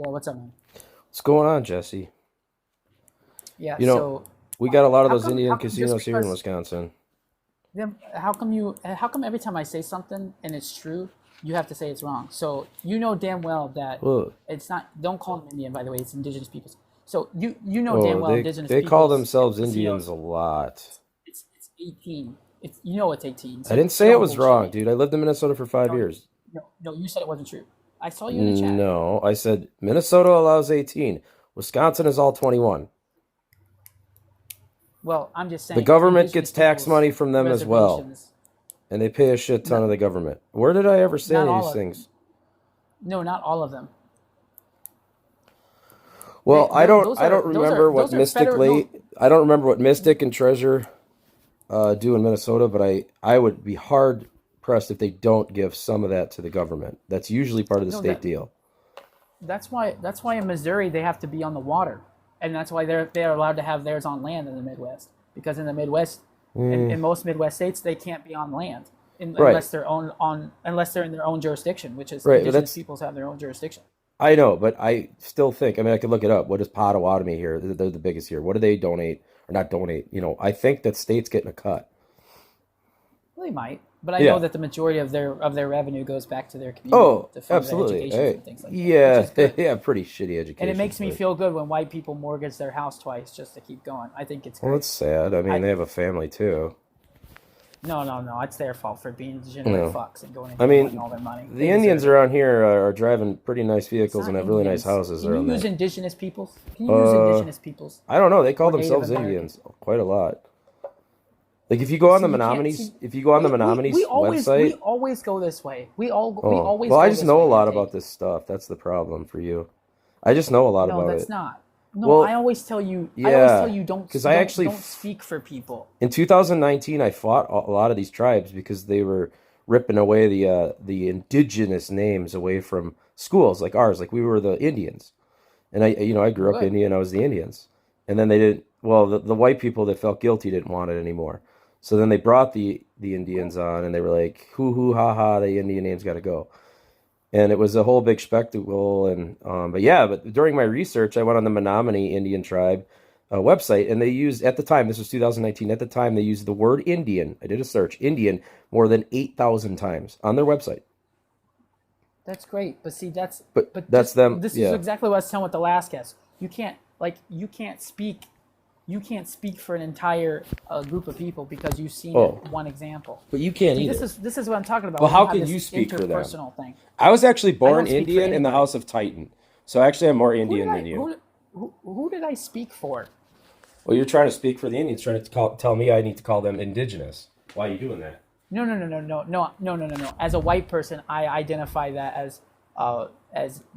Yeah, what's up, man? What's going on, Jesse? Yeah, You know, so we got a lot of how those come Indian how come just casinos here in because Wisconsin. then how come every time I say something and it's true, you have to say it's wrong. So you know damn well that Well, it's not. Don't call them Indian, by the way. It's indigenous peoples. So you know damn oh, well they indigenous they call peoples themselves Indians casinos. a lot. It's 18. It's you know it's 18. I So didn't say it don't was bullshit wrong, me. dude. I lived in Minnesota for five No, years. no. You said it wasn't true. I saw you in the chat. No, I said Minnesota allows 18. Wisconsin is all 21. Well, I'm just The saying government indigenous gets tax peoples money from them as well, reservations. and they pay a shit ton Not of the government. Where did I ever say not any of all these of things? no, not all of them. Well, I don't Those I are don't remember what Mystic federal. No, late. I don't remember what Mystic and Treasure do in Minnesota, but I would be hard pressed if they don't give some of that to the government. That's usually part of the no, state deal. that's why in Missouri they have to be on the water, and that's why they're allowed to have theirs on land in the Midwest. Because in the Midwest, Mm, in most Midwest states, they can't be on land right, unless they're in their own jurisdiction, which is right. But indigenous that's peoples have their own jurisdiction. I know, but I still think. I mean, I could look it up. What is Potawatomi here? They're the biggest here. What do they donate or not donate? I think that state's getting a cut. Well, they might, but I know Yeah. that the majority of their revenue goes back to their community Oh, to fund their absolutely. educations Hey, and things like that, which yeah, is good. yeah. Pretty shitty And it education, makes me but feel good when white people mortgage their house twice just to keep going. I think it's well, great. it's sad. I mean, I they have a family too. No. It's their fault for being You degenerate know. fucks and going I and wanting mean, all their money. the They Indians deserve it. around here are driving pretty nice It's vehicles and not have really nice Indians. houses Can you around use there. indigenous peoples? Can you use Uh, indigenous peoples I don't know. They call or Native themselves Americans? Indians quite a lot. Like if you go on See, the you can't see. Menominee, if you go on the We Menominee we website, always go this way. We oh, always well, I go just this know a way, lot inTank. about this stuff. That's the problem for you. I just know a lot No, about that's it. not. No, I Well, always tell you. I always tell yeah, you because I actually don't speak for people. in 2019 I fought a lot of these tribes because they were ripping away the indigenous names away from schools like ours. Like we were the Indians, and I grew up Good. Indian. I was the Indians, and then they didn't. Well, the white people that felt guilty didn't want it anymore. So then they brought the Cool. Indians on, and they were like, "Hoo hoo ha ha, the Indian name's got to go." And it was a whole big spectacle. And but yeah, but during my research, I went on the Menominee Indian tribe website, and they used at the time. This was 2019. At the time, they used the word Indian. I did a search, Indian, more than 8,000 times on their website. That's great. But see, But but that's just them. this is Yeah. exactly what I was telling with the last guest. You can't speak for an entire group of people because you've seen it Oh, one example. but you can't See, this either. is this is what I'm talking about Well, when you how have can this you speak for them? interpersonal thing. I was actually I born don't speak for Indian in the anybody. House of Titan, so actually I'm more Who did Indian I than you. who did I speak for? Well, you're trying to speak for the Indians, trying to tell me I need to call them indigenous. Why are you doing that? No. As a white person, I identify that as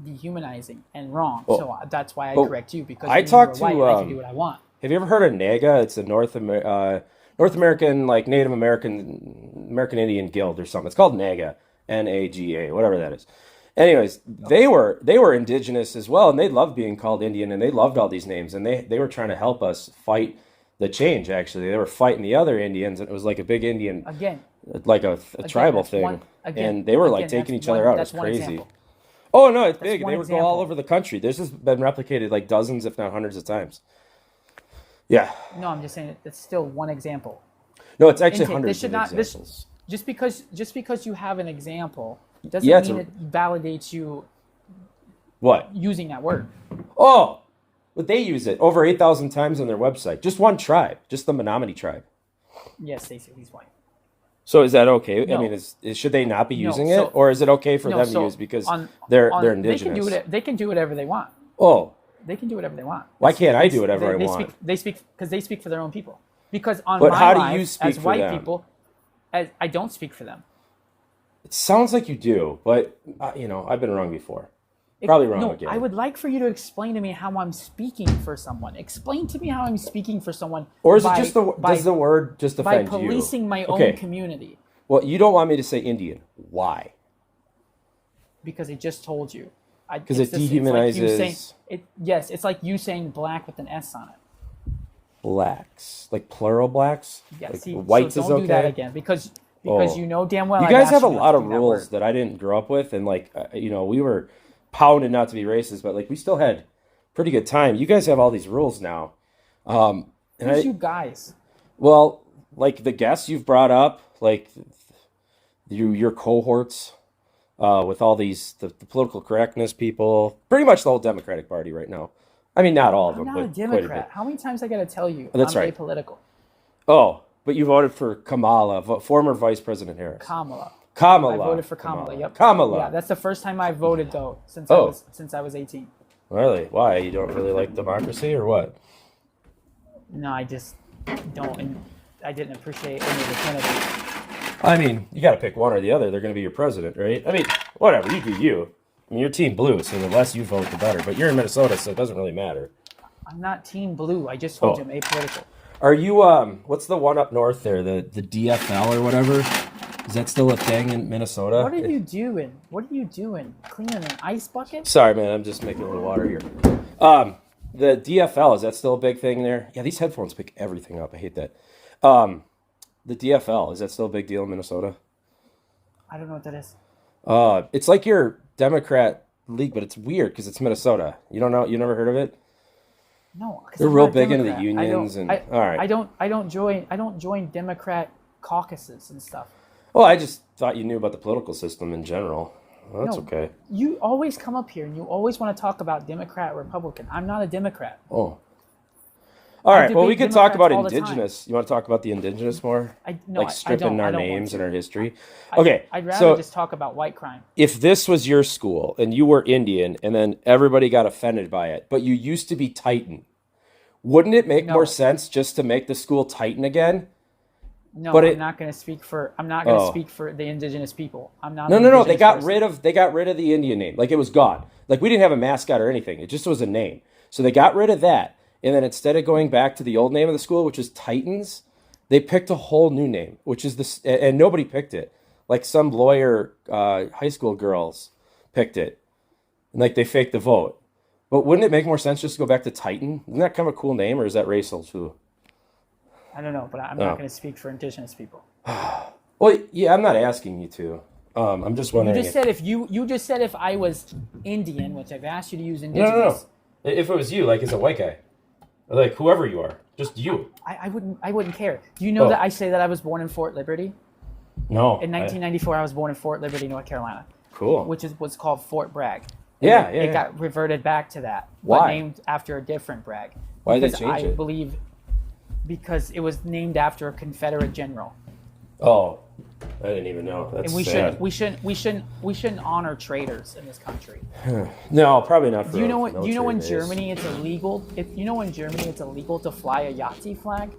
dehumanizing and wrong. Well, So that's why I but correct you because I me and you are talked white to and I can do what I want. have you ever heard of NAGA? It's a North American like Native American Indian Guild or something. It's called NAGA, NAGA, whatever that is. Anyways, Okay. they were indigenous as well, and they loved being called Indian, and they loved all these names, and they were trying to help us fight the change. Actually, they were fighting the other Indians, and it was like a big Indian, Again, like a again, tribal that's thing, one. Again, and they were like again, taking each other out. It was That's one crazy. example. Oh no, it's That's big. one They would go all example. over the country. This has been replicated like dozens, if not hundreds of times. Yeah. No, I'm just saying it's still one example. No, it's actually Intake. This hundreds should of not. This examples. just because you have an example Yeah, doesn't it's mean a it validates you what? using that word. Oh, but they use it over 8,000 times on their website. Just one tribe, just the Menominee tribe. Yes, Stacey, he's white. So is that okay? I mean, No, should they not be no. using it, or is it okay for No. them to use So because on they're they can do indigenous? it. They can do whatever they want. Oh, They can do whatever they want. why can't I do whatever I They speak. want? They speak because they speak for their own people. Because on But my how do you live, speak as for white them? people, as I don't speak for them. It sounds like you do, but I've been wrong before. Probably wrong No, I again. would like for you to explain to me how I'm speaking for someone. Explain to me how I'm speaking for someone Or is it just by does by the word just by offend you? policing my own Okay. community Well, you don't want me to say Indian. Why? because I just told you. Because It's it this. It's like you saying dehumanizes it. Yes, it's like you saying black with an S on it. blacks, like plural blacks. Yeah. Like See, so whites is don't do that okay. again because Oh, you know damn well you I've guys have asked a you not to lot of do that rules word. that I didn't grow up with, and like we were pounded not to be racist, but like we still had pretty good time. You guys have all these rules now. And Who's you guys? well, like the guests you've brought up, like your cohorts, with all these the political correctness people, pretty much the whole Democratic Party right now. I mean, not all of I'm them, not a but quite a bit. Democrat. How many times I got to tell you That's I'm right. apolitical? Oh, but you voted for Kamala, former Vice President Harris. Kamala. Kamala. I voted for Kamala. Yep. Kamala. Yeah, that's the first time I voted though since I was 18. Really? Why? You don't really like democracy or what? No, I just don't. And I didn't appreciate any of the candidates. I mean, you got to pick one or the other. They're going to be your president, right? I mean, whatever. You do you. I mean, you're Team Blue, so the less you vote, the better. But you're in Minnesota, so it doesn't really matter. I'm not Team Blue. I just told you I'm apolitical. Are you, what's the one up north there? The DFL or whatever? Is that still a thing in Minnesota? What are you doing? What are you doing? Cleaning an ice bucket? Sorry, man. I'm just making a little water here. The DFL, is that still a big thing there? Yeah, these headphones pick everything up. I hate that. The DFL, is that still a big deal in Minnesota? I don't know what that is. It's like your Democrat league, but it's weird because it's Minnesota. You don't know? You never heard of it? No, 'cause They're I'm real not a big into the Democrat. unions and all right. I don't join Democrat caucuses and stuff. Well, I just thought you knew about the political system in general. Well, that's No, okay. You always come up here and you always want to talk about Democrat, Republican. I'm not a Democrat. Oh. All right. Well, we debate could talk about Democrats all the Indigenous. You want to talk about the Indigenous more? No, Like stripping I our don't want names to. and our history? Okay. I'd rather So just talk about white crime. if this was your school and you were Indian and then everybody got offended by it, but you used to be Titan, wouldn't it make No. more sense just to make the school Titan again? No, But I'm not going to speak for. I'm not going to speak for the Indigenous people. I'm not. No, an no, no. They Indigenous got person. they got rid of the Indian name. Like it was gone. Like we didn't have a mascot or anything. It just was a name. So they got rid of that. And then instead of going back to the old name of the school, which is Titans, they picked a whole new name, which is this, and nobody picked it. Like some lawyer, high school girls picked it, and like they faked the vote. But wouldn't it make more sense just to go back to Titan? Isn't that kind of a cool name, or is that racial too? I don't know, but I'm not going to speak for Indigenous people. Well, yeah, I'm not asking you to. I'm just wondering. You just said you just said if I was Indian, which I've asked you to use Indigenous. No. If it was you, like as a white guy, like whoever you are, just you. I wouldn't care. Do you know that I say that I was born in Fort Liberty? No. In 1994, I was born in Fort Liberty, North Carolina. Cool. Which is what's called Fort Bragg. Yeah. It got reverted back to that. Why? But named after a different Bragg. Why did they Because change I it? believe because it was named after a Confederate general. Oh, I didn't even know. That's And sad. we shouldn't honor traitors in this country. No, probably not. For Do you know in military base. Germany it's illegal? In Germany it's illegal to fly a Yahtzee flag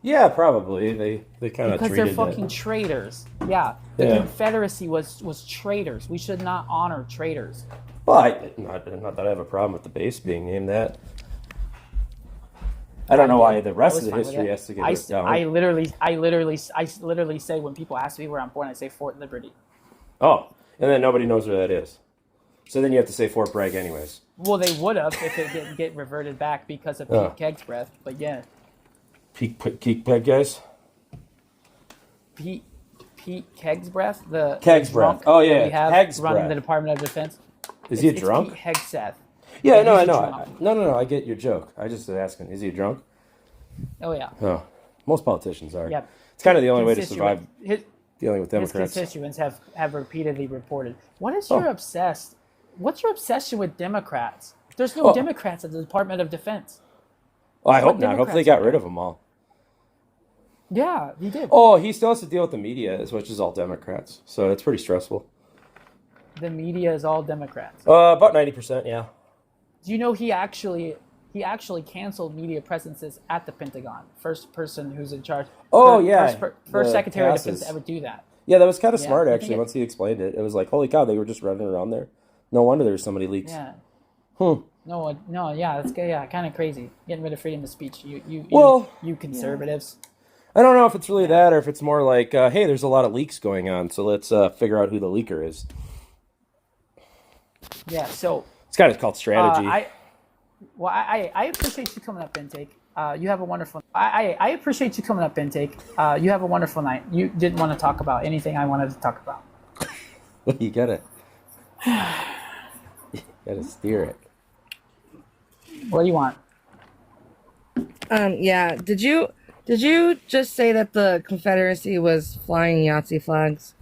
Yeah, probably. They kind of because treated they're fucking it. traitors. Yeah, the Yeah. Confederacy was traitors. We should not honor traitors. Well, not that I have a problem with the base being named that. I don't know why the rest of the fine with history it. has to get ripped down. I literally say when people ask me where I'm born, I say Fort Liberty. Oh, and then nobody knows where that is. So then you have to say Fort Bragg anyways. Well, they would have if it didn't get reverted back because of Pete Keg's breath. But yeah, Peak Peg guys? Pete Keg's breath, the Keg's drunk breath. Oh, yeah, that we have Keg's running breath. the Department of Defense. Is he a It's drunk? Pete Hegseth. Yeah, no, I he's a know. drunk. No, I get your joke. I just was asking. Is he a drunk? Oh yeah. Oh, most politicians are. Yep. It's kind of the only way to survive His dealing with Democrats. constituents have repeatedly reported. What's your obsession with Democrats? There's no Democrats at the Department of Defense. Well, I What hope not. Hopefully they Democrats got rid of them all. Yeah, he did. Oh, he still has to deal with the media, which is all Democrats. So it's pretty stressful. The media is all Democrats. About 90%, yeah. Do you know he actually canceled media presences at the Pentagon? First person who's in charge. Oh, yeah. First The Secretary of passes. Defense to ever do that. Yeah, that was kind of Yeah, smart, I actually, think once he explained it. It was like, holy cow, they were just running around there. No wonder there were so many leaks. Yeah. Hmm. No, yeah, that's kind of crazy. Getting rid of freedom of speech. Well, you conservatives. I don't know if it's really that or if it's more like, hey, there's a lot of leaks going on, so let's figure out who the leaker is. Yeah, so It's kind of called strategy. I appreciate you coming up, Intake. You have a wonderful. I appreciate you coming up, Intake. You have a wonderful night. You didn't want to talk about anything I wanted to talk about. You get it. Gotta steer it. What do you want? Yeah. Did you just say that the Confederacy was flying Yahtzee flags?